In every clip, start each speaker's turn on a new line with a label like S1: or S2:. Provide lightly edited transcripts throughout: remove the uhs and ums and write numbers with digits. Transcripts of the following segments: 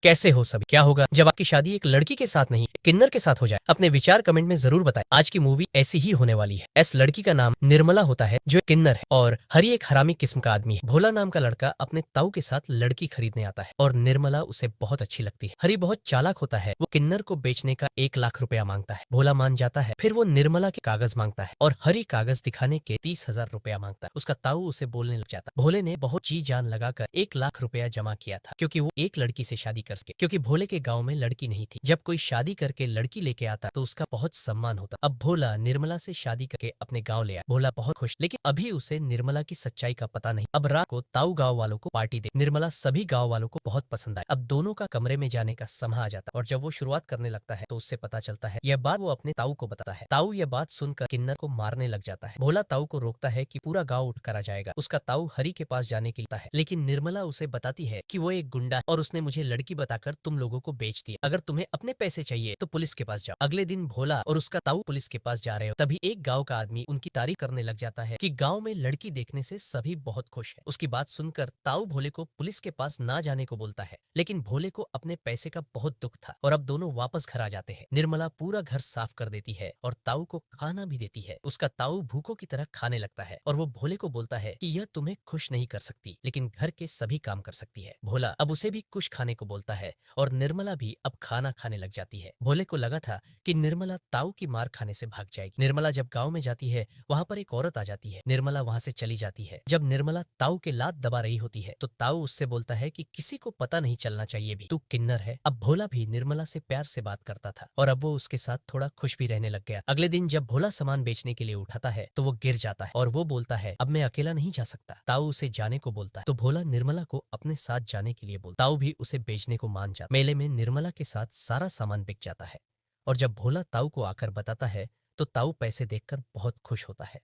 S1: कैसे हो सभी? क्या होगा जब आपकी शादी एक लड़की के साथ नहीं किन्नर के साथ हो जाए? अपने विचार कमेंट में जरूर बताएं। आज की मूवी ऐसी ही होने वाली है। इस लड़की का नाम निर्मला होता है जो किन्नर है और हरी एक हरामी किस्म का आदमी है। भोला नाम का लड़का अपने ताऊ के साथ लड़की खरीदने आता है और निर्मला उसे बहुत अच्छी लगती है। हरी बहुत चालाक होता है, वो किन्नर को बेचने का 1 लाख रुपया मांगता है। भोला मान जाता है, फिर वो निर्मला के कागज मांगता है और हरी कागज दिखाने के 30,000 रुपया मांगता है। उसका ताऊ उसे बोलने लग जाता है। भोले ने बहुत जी जान लगाकर 1 लाख रुपया जमा किया था क्योंकि वो एक लड़की से शादी कर सके, क्योंकि भोले के गांव में लड़की नहीं थी। जब कोई शादी करके लड़की लेके आता तो उसका बहुत सम्मान होता। अब भोला निर्मला से शादी करके अपने गांव ले आया। भोला बहुत खुश, लेकिन अभी उसे निर्मला की सच्चाई का पता नहीं। अब रात को ताऊ गांव वालों को पार्टी दे। निर्मला सभी गांव वालों को बहुत पसंद आई। अब दोनों का कमरे में जाने का समय आ जाता और जब वो शुरुआत करने लगता है तो उससे पता चलता है। यह बात वो अपने ताऊ को बताता है। ताऊ यह बात सुनकर किन्नर को मारने लग जाता है। भोला ताऊ को रोकता है कि पूरा गांव उठकर आ जाएगा। उसका ताऊ हरी के पास जाने के लिए है, लेकिन निर्मला उसे बताती है कि वो एक गुंडा है और उसने मुझे लड़की बताकर तुम लोगों को बेच दिया। अगर तुम्हें अपने पैसे चाहिए तो पुलिस के पास जाओ। अगले दिन भोला और उसका ताऊ पुलिस के पास जा रहे हो, तभी एक गांव का आदमी उनकी तारीफ करने लग जाता है कि गांव में लड़की देखने से सभी बहुत खुश है। उसकी बात सुनकर ताऊ भोले को पुलिस के पास ना जाने को बोलता है, लेकिन भोले को अपने पैसे का बहुत दुख था और अब दोनों वापस घर आ जाते हैं। निर्मला पूरा घर साफ कर देती है और ताऊ को खाना भी देती है। उसका ताऊ भूखों की तरह खाने लगता है और वो भोले को बोलता है कि यह तुम्हें खुश नहीं कर सकती, लेकिन घर के सभी काम कर सकती है। भोला अब उसे भी कुछ खाने को बोलता है और निर्मला भी अब खाना खाने लग जाती है। भोले को लगा था कि निर्मला ताऊ की मार खाने से भाग जाएगी। निर्मला जब गांव में जाती है, वहां पर एक औरत आ जाती है। निर्मला वहां से चली जाती है। जब निर्मला ताऊ के लात दबा रही होती है तो ताऊ उससे बोलता है कि किसी को पता नहीं चलना चाहिए भी, तू किन्नर है। अब भोला भी निर्मला से प्यार से बात करता था और अब वो उसके साथ थोड़ा खुश भी रहने लग गया। अगले दिन जब भोला सामान बेचने के लिए उठाता है तो वो गिर जाता है और वो बोलता है अब मैं अकेला नहीं जा सकता। ताऊ उसे जाने को बोलता है तो भोला निर्मला को अपने साथ जाने के लिए बोलता। ताऊ भी उसे बेचने को मान जाता। मेले में निर्मला के साथ सारा सामान बिक जाता है और जब भोला ताऊ को आकर बताता है तो ताऊ पैसे देखकर बहुत खुश होता है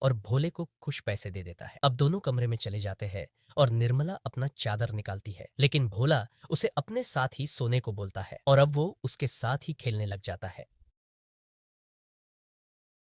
S1: और भोले को कुछ पैसे दे देता है। अब दोनों कमरे में चले जाते हैं और निर्मला अपना चादर निकालती है, लेकिन भोला उसे अपने साथ ही सोने को बोलता है और अब वो उसके साथ ही खेलने लग जाता है।